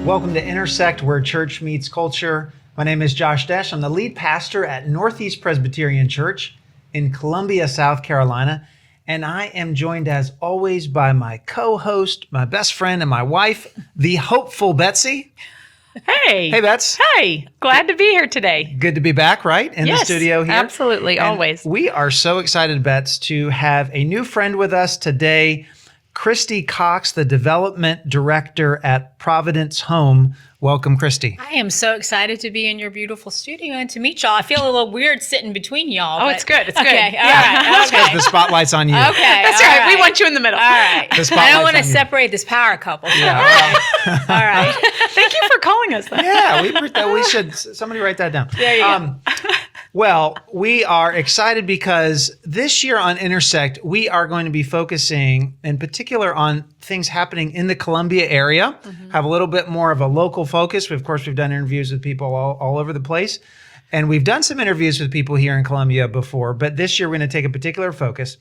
Welcome to Intersect, where church meets culture. My name is Josh Desch. I'm the lead pastor at Northeast Presbyterian Church in Columbia, South Carolina. And I am joined, as always, by my co-host, my best friend, and my wife, the hopeful Betsy. Hey. Hey, Bets. Hey. Glad to be here today. Good to be back, right? In the studio here. Absolutely. And always. We are so excited, Bets, to have a new friend with us today, Christy Cox, the development director at Providence Home. Welcome, Christy. I am so excited to be in your beautiful studio and to meet y'all. I feel a little weird sitting between y'all. Oh, it's good. It's good. Okay, all Yeah. right. Because the spotlight's on you. Okay, That's all right. We want you in the middle. All right. The I spotlight's don't want on to you. separate this power couple. Yeah. All right. Thank you for calling us that. Yeah, we should, somebody write that down. There you go. Well, we are excited because this year on Intersect, we are going to be focusing in particular on things happening in the Columbia area, have a little bit more of a local focus. Of course, we've done interviews with people all over the place, and we've done some interviews with people here in Columbia before, but this year we're going to take a particular focus.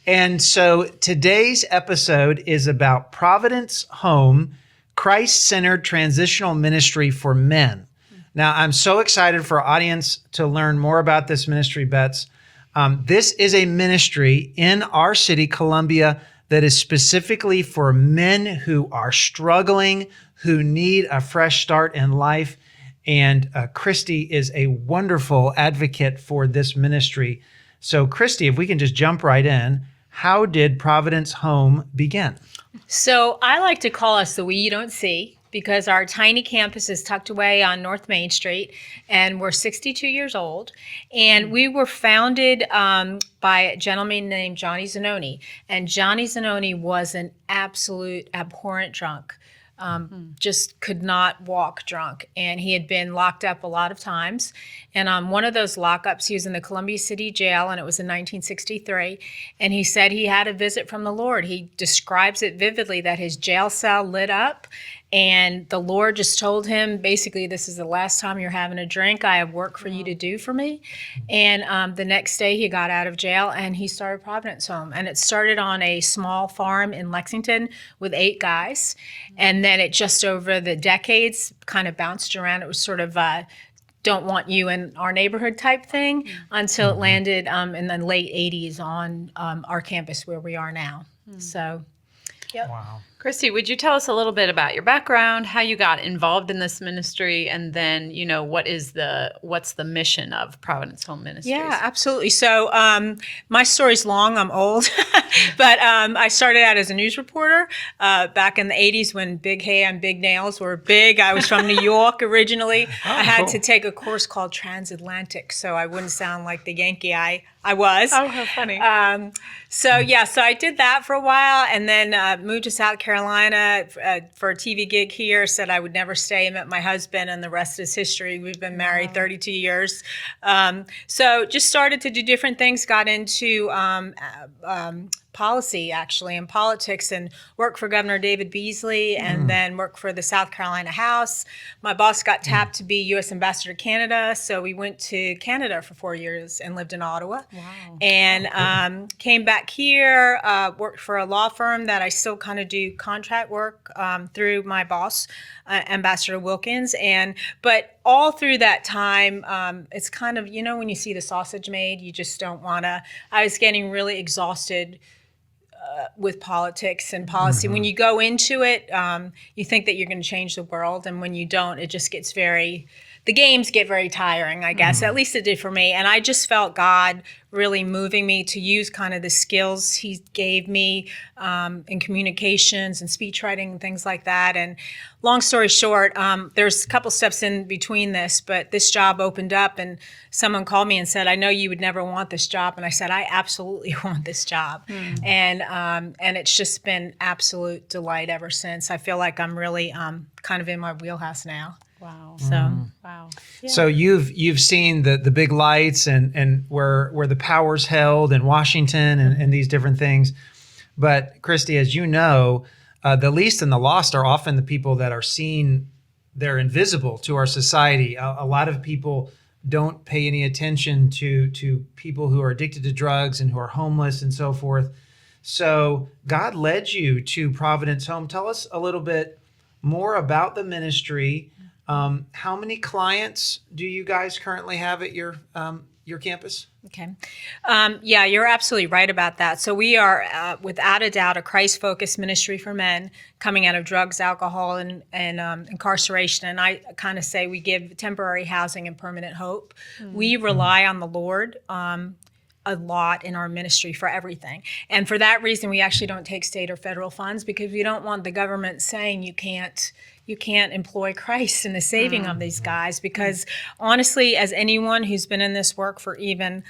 And so today's episode is about Providence Home, Christ-centered transitional ministry for men. Now, I'm so excited for our audience to learn more about this ministry, Bets. This is a ministry in our city, Columbia, that is specifically for men who are struggling, who need a fresh start in life. And Christy is a wonderful advocate for this ministry. So, Christy, if we can just jump right in, how did Providence Home begin? So I like to call us the we you don't see, because our tiny campus is tucked away on North Main Street, and we're 62 years old. And we were founded by a gentleman named Johnny Zanoni. And Johnny Zanoni was an absolute abhorrent drunk. Just could not walk drunk. And he had been locked up a lot of times. And on one of those lockups, he was in the Columbia City Jail, and it was in 1963. And he said he had a visit from the Lord. He describes it vividly, that his jail cell lit up, and the Lord just told him, basically, this is the last time you're having a drink. I have work for you to do for me. And the next day he got out of jail and he started Providence Home. And it started on a small farm in Lexington with 8 guys. And then it just over the decades kind of bounced around. It was sort of don't want you in our neighborhood type thing until it landed in the late 80s on our campus where we are now. So, yep. Wow. Christy, would you tell us a little bit about your background, how you got involved in this ministry, and then, what's the mission of Providence Home Ministries? Yeah, absolutely. So my story's long. I'm old. But I started out as a news reporter back in the 80s when Big Hay and Big Nails were big. I was from New York originally. I had to take a course called Transatlantic so I wouldn't sound like the Yankee I was. Oh, how funny. So I did that for a while, and then moved to South Carolina for a TV gig here, said I would never stay, and met my husband, and the rest is history. We've been married 32 years. So just started to do different things, got into policy, actually, and politics, and worked for Governor David Beasley, and then worked for the South Carolina House. My boss got tapped to be U.S. Ambassador to Canada, so we went to Canada for 4 years and lived in Ottawa. Wow. And came back here, worked for a law firm that I still kind of do contract work through my boss, Ambassador Wilkins. But all through that time, it's kind of, when you see the sausage made, you just don't want to. I was getting really exhausted with politics and policy. When you go into it, you think that you're going to change the world. And when you don't, it just gets the games get very tiring, I guess. At least it did for me. And I just felt God really moving me to use kind of the skills he gave me in communications and speech writing and things like that. And long story short, there's a couple steps in between this, but this job opened up and someone called me and said, I know you would never want this job. And I said, I absolutely want this job. And it's just been absolute delight ever since. I feel like I'm really kind of in my wheelhouse now. Wow. So, Wow. Yeah. So you've seen the big lights and where the power's held in Washington and these different things. But Christy, as you know, the least and the lost are often the people that are seen. They're invisible to our society. A lot of people don't pay any attention to people who are addicted to drugs and who are homeless and so forth. So God led you to Providence Home. Tell us a little bit more about the ministry. How many clients do you guys currently have at your campus? Okay. Yeah, you're absolutely right about that. So we are, without a doubt, a Christ-focused ministry for men coming out of drugs, alcohol, and incarceration. And I kind of say we give temporary housing and permanent hope. We rely on the Lord a lot in our ministry for everything. And for that reason, we actually don't take state or federal funds, because we don't want the government saying you can't employ Christ in the saving of these guys. Because honestly, as anyone who's been in this work for even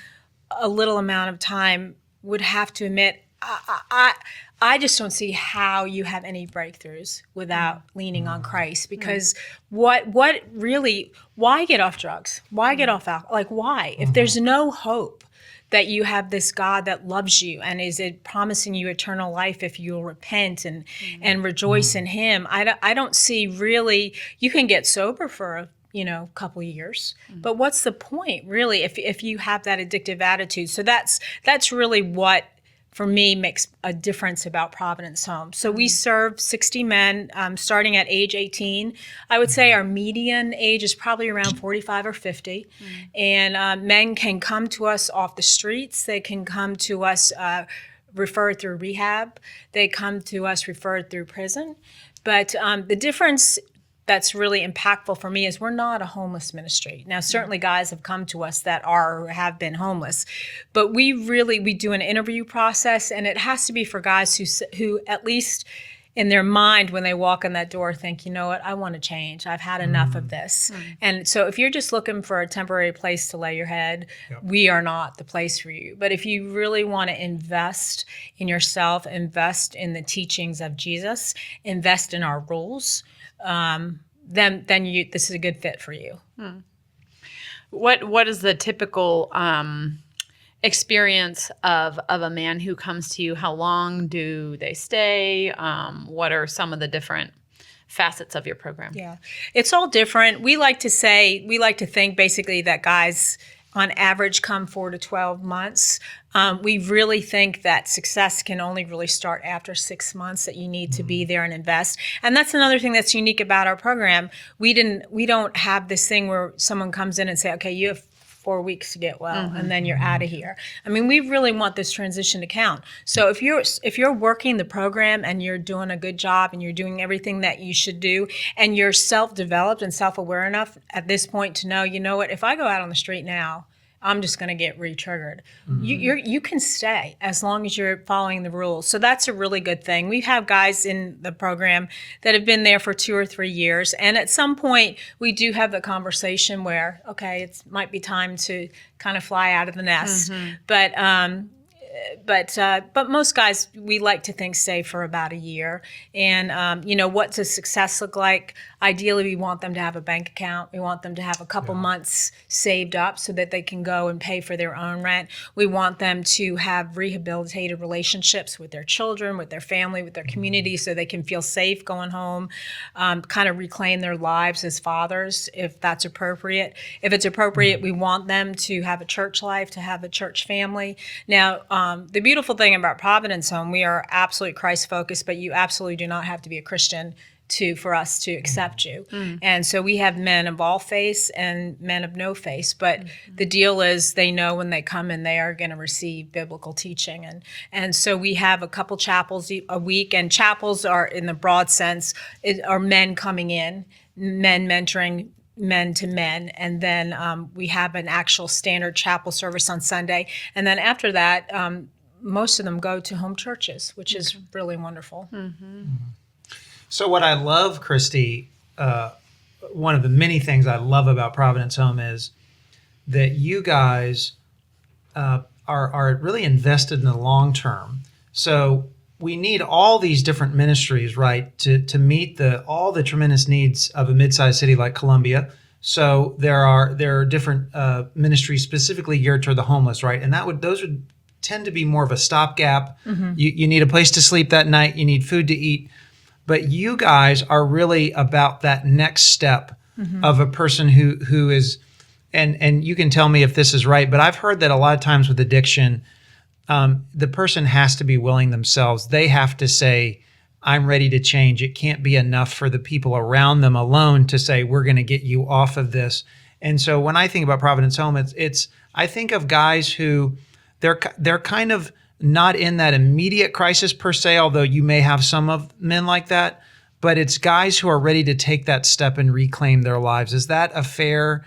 a little amount of time would have to admit, I just don't see how you have any breakthroughs without leaning on Christ. Because what really, why get off drugs? Why get off alcohol? Like, why? If there's no hope that you have this God that loves you and is promising you eternal life if you'll repent and rejoice in Him. I don't see really, you can get sober for a couple years, but what's the point really if you have that addictive attitude? So that's really what, for me, makes a difference about Providence Home. So we serve 60 men starting at age 18. I would say our median age is probably around 45 or 50. And men can come to us off the streets. They can come to us referred through rehab. They come to us referred through prison. But the difference that's really impactful for me is we're not a homeless ministry. Now, certainly guys have come to us that have been homeless, but we do an interview process, and it has to be for guys who at least in their mind when they walk in that door think, you know what, I want to change. I've had enough of this. And so if you're just looking for a temporary place to lay your head, we are not the place for you. But if you really want to invest in yourself, invest in the teachings of Jesus, invest in our rules, then this is a good fit for you. What is the typical experience of a man who comes to you? How long do they stay? What are some of the different facets of your program? Yeah, it's all different. We like to think basically that guys on average come 4 to 12 months. We really think that success can only really start after 6 months, that you need to be there and invest. And that's another thing that's unique about our program. We don't have this thing where someone comes in and say, okay, you have 4 weeks to get well, and then you're out of here. I mean, we really want this transition to count. So if you're working the program and you're doing a good job and you're doing everything that you should do, and you're self-developed and self-aware enough at this point to know, you know what, if I go out on the street now, I'm just going to get re-triggered. You can stay as long as you're following the rules. So that's a really good thing. We have guys in the program that have been there for 2 or 3 years. And at some point, we do have the conversation where, okay, it might be time to kind of fly out of the nest. But most guys, we like to think, stay for about a year. And, what does success look like? Ideally, we want them to have a bank account. We want them to have a couple months saved up so that they can go and pay for their own rent. We want them to have rehabilitated relationships with their children, with their family, with their community, so they can feel safe going home, kind of reclaim their lives as fathers, if that's appropriate. If it's appropriate, we want them to have a church life, to have a church family. Now, the beautiful thing about Providence Home, we are absolutely Christ-focused, but you absolutely do not have to be a Christian for us to accept you. And so we have men of all faiths and men of no faith. But the deal is they know when they come in, they are going to receive biblical teaching. And so we have a couple chapels a week, and chapels are, in the broad sense, are men coming in, men mentoring men to men, and then we have an actual standard chapel service on Sunday. And then after that, most of them go to home churches, which is really wonderful. So what I love, Christy, one of the many things I love about Providence Home is that you guys are really invested in the long term. So we need all these different ministries, right, to meet all the tremendous needs of a mid-sized city like Columbia. So there are different ministries specifically geared toward the homeless, right? And those would tend to be more of a stopgap. You need a place to sleep that night. You need food to eat. But you guys are really about that next step of a person who is, and you can tell me if this is right, but I've heard that a lot of times with addiction, the person has to be willing themselves. They have to say, I'm ready to change. It can't be enough for the people around them alone to say, we're going to get you off of this. And so when I think about Providence Home, it's I think of guys who they're kind of not in that immediate crisis per se, although you may have some of men like that, but it's guys who are ready to take that step and reclaim their lives. Is that a fair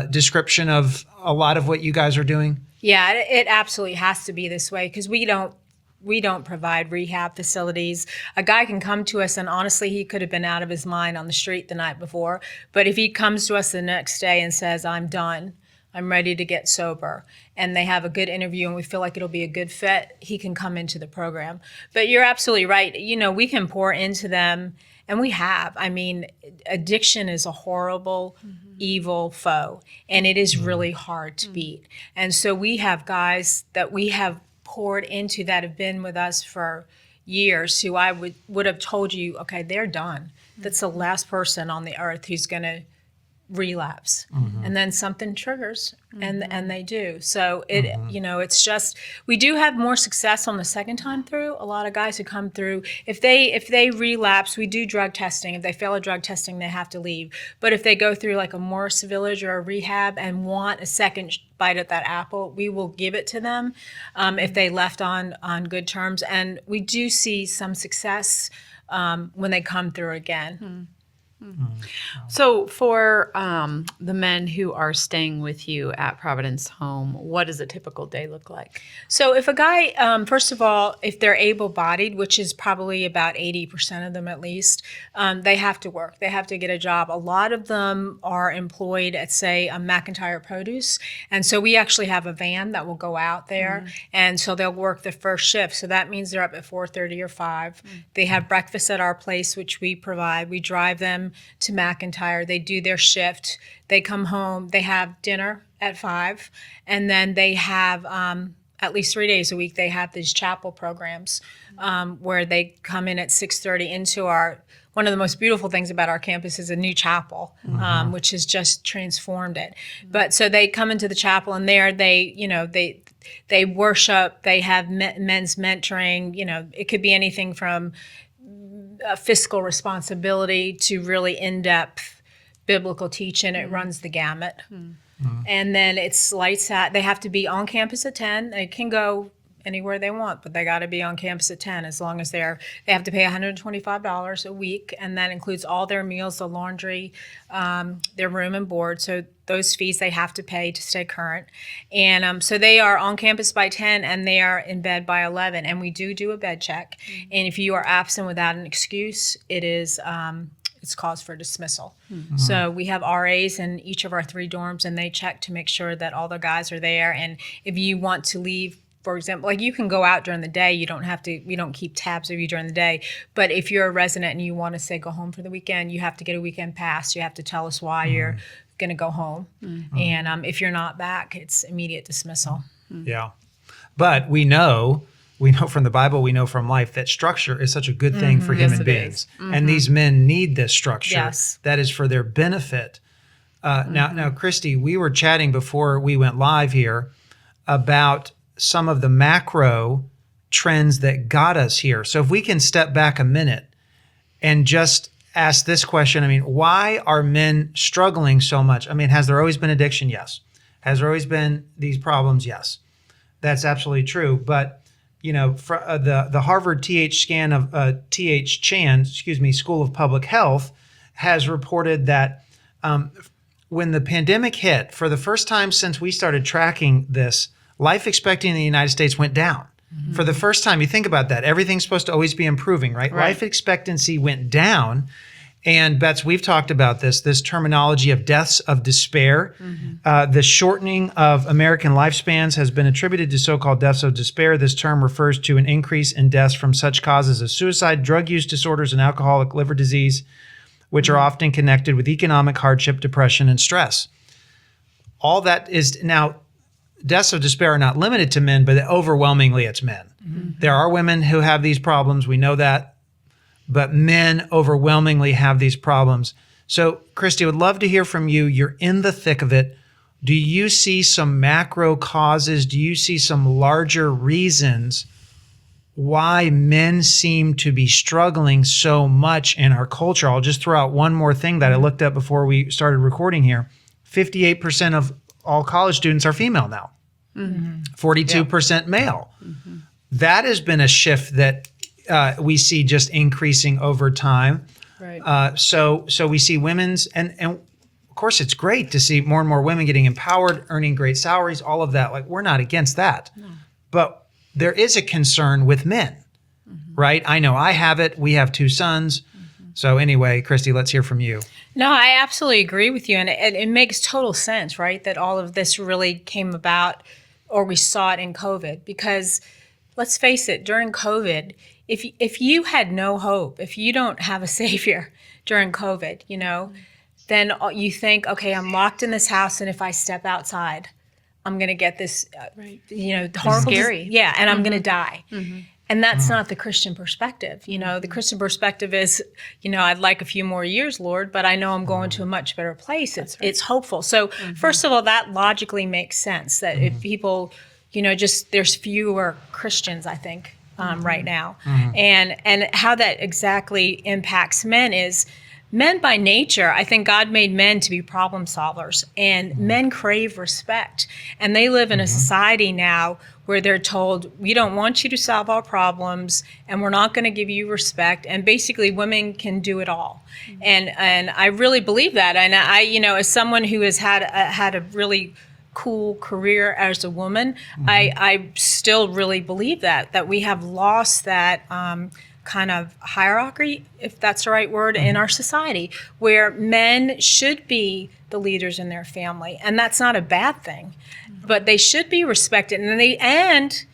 description of a lot of what you guys are doing? Yeah, it absolutely has to be this way because we don't provide rehab facilities. A guy can come to us and honestly, he could have been out of his mind on the street the night before. But if he comes to us the next day and says, I'm done, I'm ready to get sober, and they have a good interview and we feel like it'll be a good fit, he can come into the program. But you're absolutely right. We can pour into them, and we have. I mean, addiction is a horrible, evil foe, and it is really hard to beat. And so we have guys that we have poured into that have been with us for years who I would have told you, okay, they're done. That's the last person on the earth who's going to relapse. And then something triggers and they do. So it's just, we do have more success on the second time through. A lot of guys who come through, if they relapse, we do drug testing. If they fail a drug testing, they have to leave. But if they go through like a Morris Village or a rehab and want a second bite at that apple, we will give it to them if they left on good terms. And we do see some success when they come through again. So for the men who are staying with you at Providence Home, what does a typical day look like? So if a guy, first of all, if they're able-bodied, which is probably about 80% of them at least, they have to work. They have to get a job. A lot of them are employed at, say, a McIntyre Produce. And so we actually have a van that will go out there. And so they'll work the first shift. So that means they're up at 4:30 or 5. They have breakfast at our place, which we provide. We drive them to McIntyre. They do their shift. They come home. They have dinner at 5. And then they have at least 3 days a week, they have these chapel programs where they come in at 6:30 into one of the most beautiful things about our campus is a new chapel, which has just transformed it. But so they come into the chapel and there they worship, they have men's mentoring, it could be anything from fiscal responsibility to really in-depth biblical teaching. It runs the gamut. And then it's lights out. They have to be on campus at 10. They can go anywhere they want, but they got to be on campus at 10 as long as they have to pay $125 a week, and that includes all their meals, the laundry, their room and board. So those fees they have to pay to stay current. And so they are on campus by 10 and they are in bed by 11. And we do a bed check. And if you are absent without an excuse, it is it's cause for dismissal. So we have RAs in each of our 3 dorms, and they check to make sure that all the guys are there. And if you want to leave, for example, like you can go out during the day, we don't keep tabs of you during the day. But if you're a resident and you want to say go home for the weekend, you have to get a weekend pass. You have to tell us why you're going to go home. And if you're not back, it's immediate dismissal. Yeah. But we know from the Bible, we know from life that structure is such a good thing for human beings. And these men need this structure that is for their benefit. Now, Christy, we were chatting before we went live here about some of the macro trends that got us here. So if we can step back a minute and just ask this question, why are men struggling so much? Has there always been addiction? Yes. Has there always been these problems? Yes. That's absolutely true. But the Harvard Chan School of Public Health has reported that when the pandemic hit, for the first time since we started tracking this, life expectancy in the United States went down. For the first time, you think about that. Everything's supposed to always be improving, right? Life expectancy went down. And Bets, we've talked about this terminology of deaths of despair. The shortening of American lifespans has been attributed to so-called deaths of despair. This term refers to an increase in deaths from such causes as suicide, drug use disorders, and alcoholic liver disease, which are often connected with economic hardship, depression, and stress. All that is now, deaths of despair are not limited to men, but overwhelmingly it's men. There are women who have these problems. We know that. But men overwhelmingly have these problems. So, Christy, I would love to hear from you. You're in the thick of it. Do you see some macro causes? Do you see some larger reasons why men seem to be struggling so much in our culture. I'll just throw out one more thing that I looked up before we started recording here. 58% of all college students are female now. 42% male. That has been a shift that we see just increasing over time. Right. So we see women's, and of course it's great to see more and more women getting empowered, earning great salaries, all of that. Like, we're not against that. No. But there is a concern with men, right? I know I have it. We have 2 sons. So anyway, Christy, let's hear from you. No, I absolutely agree with you. And it makes total sense, right? That all of this really came about, or we saw it in COVID. Because let's face it, during COVID, if you had no hope, if you don't have a savior during COVID, then you think, okay, I'm locked in this house, and if I step outside, I'm going to get this, horrible, scary. Yeah, and I'm going to die. And that's not the Christian perspective. The Christian perspective is, I'd like a few more years, Lord, but I know I'm going to a much better place. It's hopeful. So first of all, that logically makes sense that if people, there's fewer Christians, I think, right now. And how that exactly impacts men is, men by nature, I think God made men to be problem solvers, and men crave respect. And they live in a society now where they're told, we don't want you to solve our problems, and we're not going to give you respect. And basically, women can do it all. And I really believe that. And I, as someone who has had a really cool career as a woman, I still really believe that we have lost that kind of hierarchy, if that's the right word, in our society, where men should be the leaders in their family. And that's not a bad thing, but they should be respected, and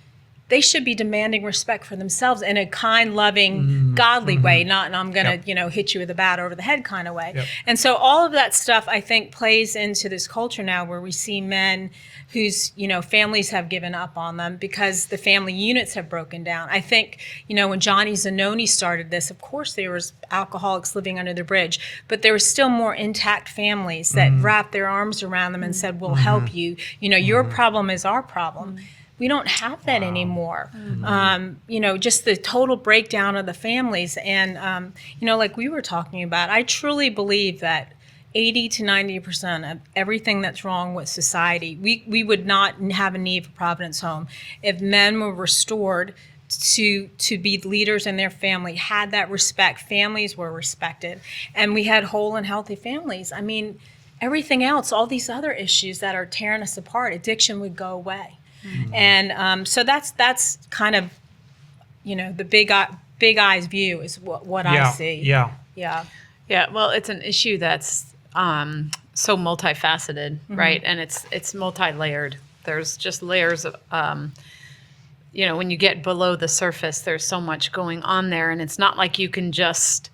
they should be demanding respect for themselves in a kind, loving, godly way, not, and I'm going to, hit you with a bat over the head kind of way. Yep. And so all of that stuff, I think, plays into this culture now where we see men whose, families have given up on them because the family units have broken down. I think, when Johnny Zanoni started this, of course there was alcoholics living under the bridge, but there were still more intact families that wrapped their arms around them and said, we'll help you. Your problem is our problem. We don't have that anymore. Just the total breakdown of the families. And, like we were talking about, I truly believe that 80 to 90% of everything that's wrong with society, we would not have a need for Providence Home if men were restored to be leaders in their family, had that respect, families were respected, and we had whole and healthy families. I mean, everything else, all these other issues that are tearing us apart, addiction would go away. And so that's kind of, the big eyes view is what I see. Yeah. Well, it's an issue that's so multifaceted, right? And it's multi-layered. There's just layers of, when you get below the surface, there's so much going on there, and it's not like you can just.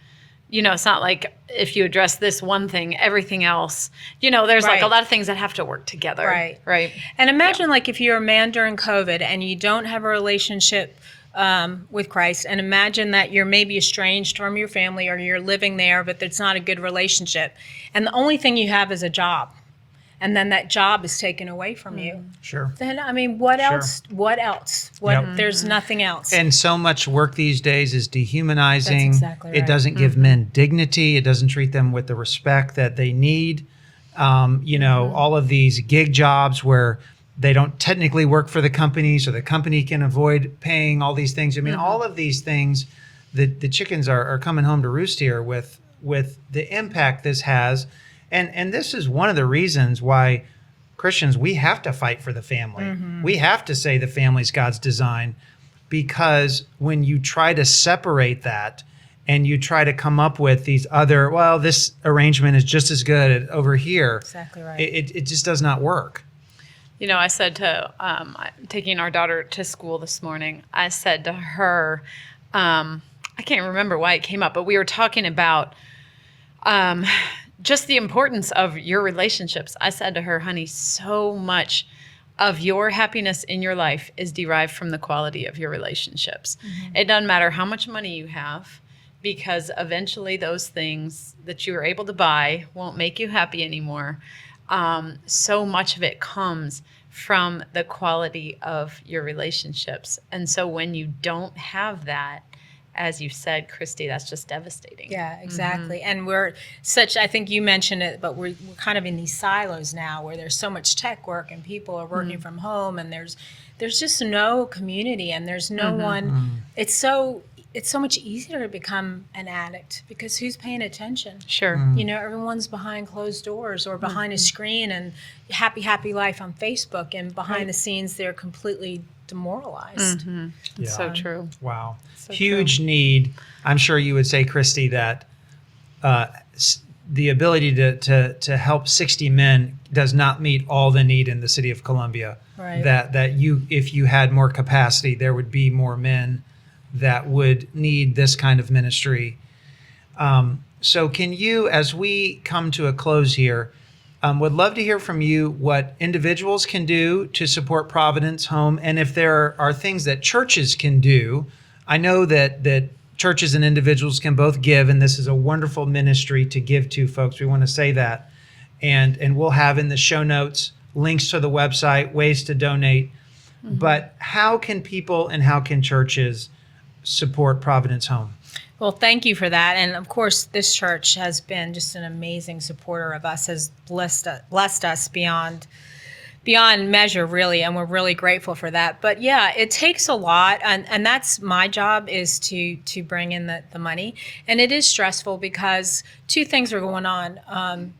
It's not like if you address this one thing, everything else, there's like a lot of things that have to work together. Right. And imagine like if you're a man during COVID and you don't have a relationship with Christ, and imagine that you're maybe estranged from your family or you're living there, but it's not a good relationship. And the only thing you have is a job. And then that job is taken away from you. Sure. Then, I mean, what else? What else? There's nothing else. And so much work these days is dehumanizing. That's exactly right. It doesn't give men dignity. It doesn't treat them with the respect that they need. All of these gig jobs where they don't technically work for the company, so the company can avoid paying all these things. I mean, all of these things, the chickens are coming home to roost here with the impact this has. And this is one of the reasons why Christians, we have to fight for the family. We have to say the family's God's design, because when you try to separate that and you try to come up with these other, this arrangement is just as good over here. Exactly right. It just does not work. I said to, taking our daughter to school this morning, I said to her, I can't remember why it came up, but we were talking about just the importance of your relationships. I said to her, honey, so much of your happiness in your life is derived from the quality of your relationships. It doesn't matter how much money you have, because eventually those things that you were able to buy won't make you happy anymore. so much of it comes from the quality of your relationships. And so when you don't have that, as you said, Christy, that's just devastating. Yeah, exactly. And we're such, I think you mentioned it, but we're kind of in these silos now where there's so much tech work and people are working from home, and there's just no community, and there's no one. It's so much easier to become an addict because who's paying attention? Sure. Everyone's behind closed doors or behind a screen and happy life on Facebook, and behind the scenes they're completely demoralized. It's so true. Wow. So Huge need. I'm sure you would say, Christy, that the ability to help 60 men does not meet all the need in the city of Columbia. Right. That you, if you had more capacity, there would be more men that would need this kind of ministry. So can you, as we come to a close here, would love to hear from you what individuals can do to support Providence Home, and if there are things that churches can do. I know that churches and individuals can both give, and this is a wonderful ministry to give to, folks. We want to say that. And we'll have in the show notes links to the website, ways to donate. But how can people and how can churches support Providence Home? Well, thank you for that. And of course, this church has been just an amazing supporter of us, has blessed us beyond measure, really, and we're really grateful for that. But yeah, it takes a lot, and that's my job, is to bring in the money. And it is stressful because two things are going on.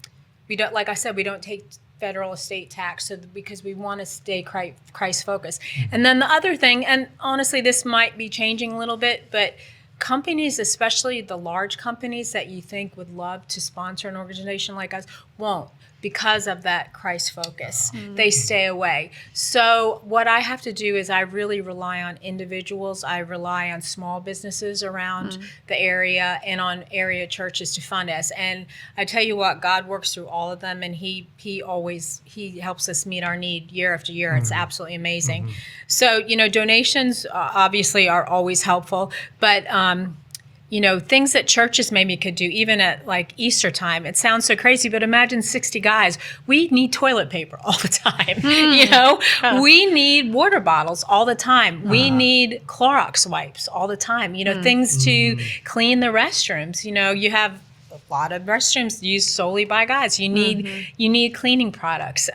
We don't, like I said, we don't take federal estate tax, because we want to stay Christ focused. And then the other thing, and honestly, this might be changing a little bit, but companies, especially the large companies that you think would love to sponsor an organization like us, won't, because of that Christ focus. They stay away. So what I have to do is I really rely on individuals. I rely on small businesses around the area and on area churches to fund us. And I tell you what, God works through all of them, and he helps us meet our need year after year. It's absolutely amazing. So, donations obviously are always helpful, but things that churches maybe could do, even at like Easter time. It sounds so crazy, but imagine 60 guys. We need toilet paper all the time. We need water bottles all the time. We need Clorox wipes all the time. Things to clean the restrooms. You have a lot of restrooms used solely by guys. You need cleaning products.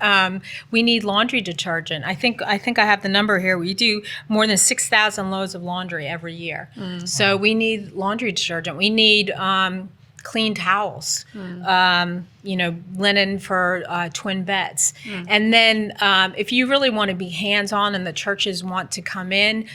We need laundry detergent. I think I have the number here. We do more than 6,000 loads of laundry every year. So we need laundry detergent. We need clean towels, linen for twin beds. And then if you really want to be hands-on and the churches want to come in,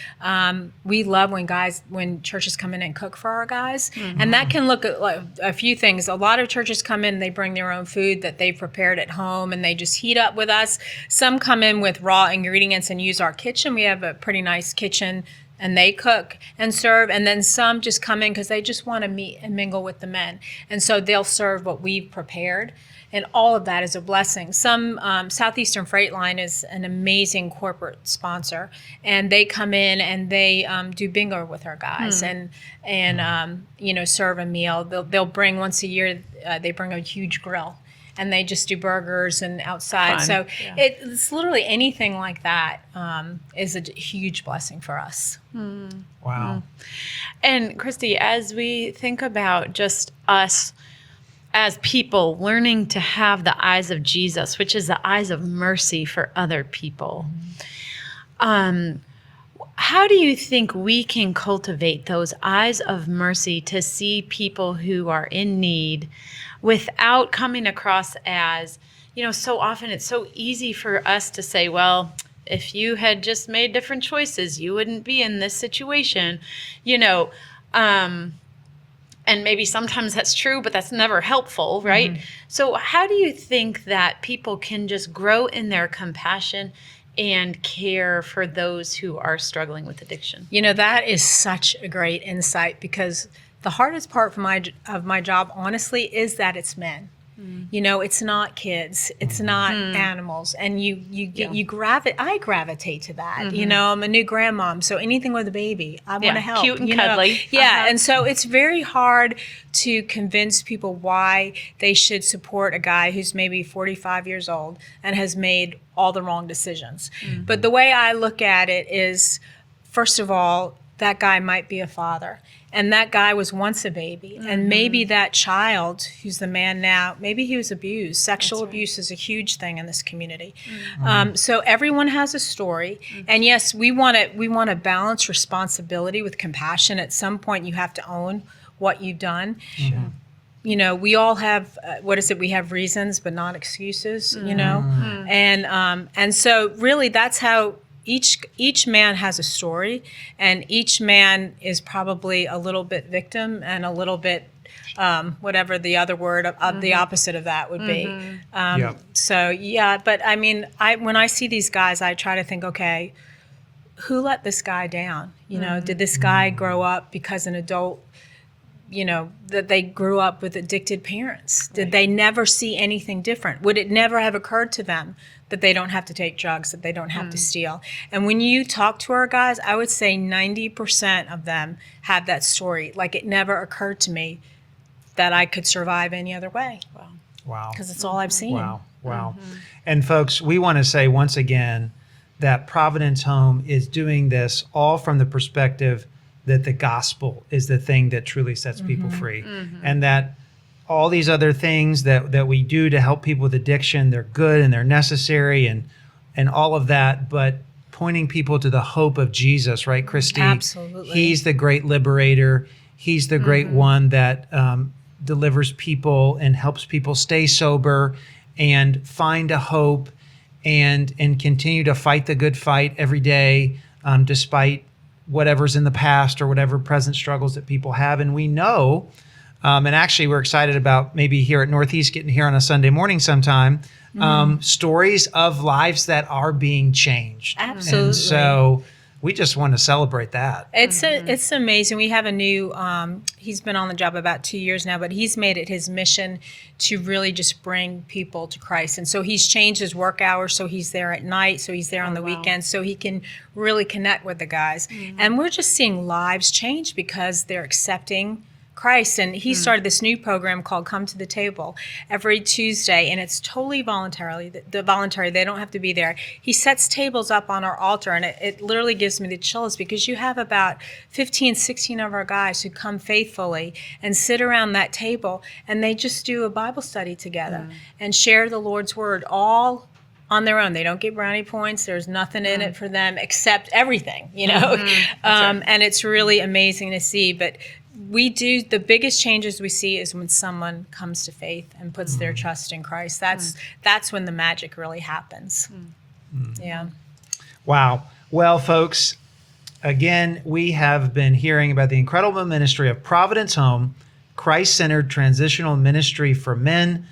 we love when churches come in and cook for our guys. And that can look at like a few things. A lot of churches come in, they bring their own food that they've prepared at home, and they just heat up with us. Some come in with raw ingredients and use our kitchen. We have a pretty nice kitchen, and they cook and serve. And then some just come in because they just want to meet and mingle with the men. And so they'll serve what we've prepared. And all of that is a blessing. Some Southeastern Freight Line is an amazing corporate sponsor. And they come in and they do bingo with our guys and serve a meal. They'll bring once a year, they bring a huge grill. And they just do burgers and outside. Fun. So it's literally anything like that is a huge blessing for us. Wow. And Christy, as we think about just us as people learning to have the eyes of Jesus, which is the eyes of mercy for other people, how do you think we can cultivate those eyes of mercy to see people who are in need without coming across as, so often it's so easy for us to say, well, if you had just made different choices, you wouldn't be in this situation, and maybe sometimes that's true, but that's never helpful, right? So how do you think that people can just grow in their compassion and care for those who are struggling with addiction? That is such a great insight, because the hardest part of my job, honestly, is that it's men. You know, it's not kids, it's not animals, and I gravitate to that. You know, I'm a new grandmom, so anything with a baby, I want to help. Cute and you know? cuddly. Yeah, and so it's very hard to convince people why they should support a guy who's maybe 45 years old and has made all the wrong decisions. But the way I look at it is, first of all, that guy might be a father. And that guy was once a baby. And maybe that child, who's the man now, maybe he was abused. Sexual abuse is a huge thing in this community. So everyone has a story. And yes, we want to balance responsibility with compassion. At some point, you have to own what you've done. You know, we all have, we have reasons, but not excuses, you know? And so really that's how each man has a story, and each man is probably a little bit victim and a little bit whatever the other word of the opposite of that would be. So yeah, but I mean, when I see these guys, I try to think, okay, who let this guy down? You know, did this guy grow up because an adult, you know, that they grew up with addicted parents? Did they never see anything different? Would it never have occurred to them that they don't have to take drugs, that they don't have to steal? And when you talk to our guys, I would say 90% of them have that story. Like, it never occurred to me that I could survive any other way. Wow. Because it's all I've seen. Wow. And folks, we want to say once again that Providence Home is doing this all from the perspective that the gospel is the thing that truly sets people free. And that all these other things that we do to help people with addiction, they're good and they're necessary and all of that, but pointing people to the hope of Jesus, right, Christy? Absolutely. He's the great liberator. He's the great one that delivers people and helps people stay sober and find a hope and continue to fight the good fight every day, despite whatever's in the past or whatever present struggles that people have. And we know, and actually we're excited about maybe here at Northeast getting here on a Sunday morning sometime, stories of lives that are being changed. Absolutely. And so we just want to celebrate that. It's amazing. We have a new, he's been on the job about 2 years now, but he's made it his mission to really just bring people to Christ. And so he's changed his work hours, so he's there at night, so he's there on the weekends, so he can really connect with the guys. And we're just seeing lives change because they're accepting Christ. And he started this new program called Come to the Table every Tuesday, and it's totally voluntary. They don't have to be there. He sets tables up on our altar, and it literally gives me the chills because you have about 15, 16 of our guys who come faithfully and sit around that table, and they just do a Bible study together and share the Lord's word all on their own. They don't get brownie points. There's nothing in it for them except everything, you know. And it's really amazing to see. But the biggest changes we see is when someone comes to faith and puts their trust in Christ. That's when the magic really happens. Yeah. Wow. Well, folks, again, we have been hearing about the incredible ministry of Providence Home, Christ-centered transitional ministry for men.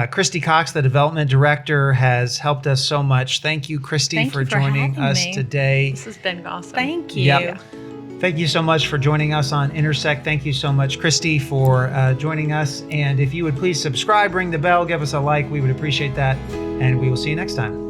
Christy Cox, the development director, has helped us so much. Thank you, Christy, for joining us today. This has been awesome. Thank you. Yep. Thank you so much for joining us on Intersect. Thank you so much, Christy, for joining us. And if you would please subscribe, ring the bell, give us a like, we would appreciate that. And we will see you next time.